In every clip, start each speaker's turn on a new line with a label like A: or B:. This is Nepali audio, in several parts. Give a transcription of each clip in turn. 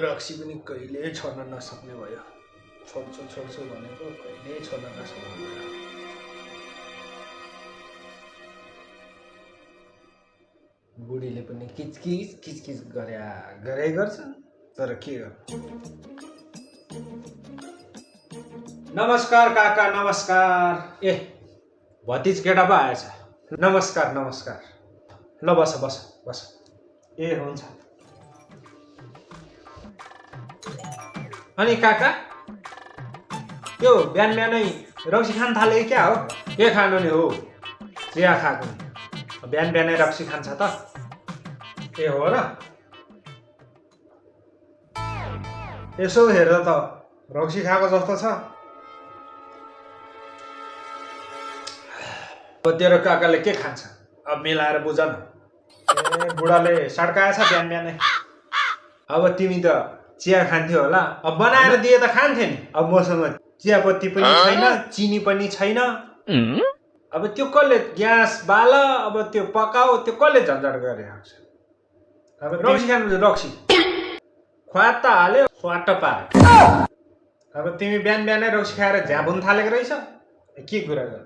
A: रक्सी पनि कहिले छोड्न नसक्ने भयो। छोड्छु भनेको कहिले छोड्न नसक्ने भयो। बुढीले पनि किचकिच गरे गर्छ, तर के गर्नु। नमस्कार काका, नमस्कार। ए भतिज केटा पो आएछ। नमस्कार। ल बस। ए हुन्छ। अनि काका त्यो बिहानै रक्सी खान थाले क्या हो? के खानु नि हो? चिया खाएको नि। बिहानै रक्सी खान्छ त? ए हो र? यसो हेर त रक्सी खाएको जस्तो छ। अब तेरो काकाले के खान्छ? अब मिलाएर बुझ न। ए बुढाले सड्काएछ बिहानै। अब तिमी त चिया खान्थ्यो होला, अब बनाएर दिए त खान्थे नि। अब मसँग चियापत्ती पनि छैन, चिनी पनि छैन। अब त्यो कसले ग्यास बाल, अब त्यो पकाऊ, त्यो कसले झन्झट गरिरहेको छ? अब रक्सी खानु रक्सी खुवाद त हाल्यो, स्वाट पार्यो। अब तिमी बिहानै रक्सी खाएर झ्यापुन थालेको रहेछ। के कुरा गर्नु?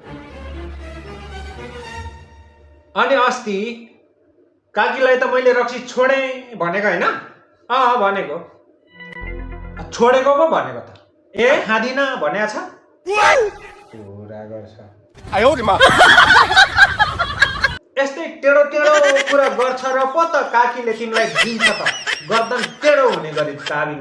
A: अनि अस्ति काकीलाई त मैले रक्सी छोडे भनेको होइन? भनेको। छोडेको पो भनेको त। ए खाँदिन भनेको छ? कुरा गर्छ। यस्तै टेढो कुरा गर्छ र पो त काकीले तिमीलाई दिन्छ त। गर्दन टेढो हुने गरी चाबी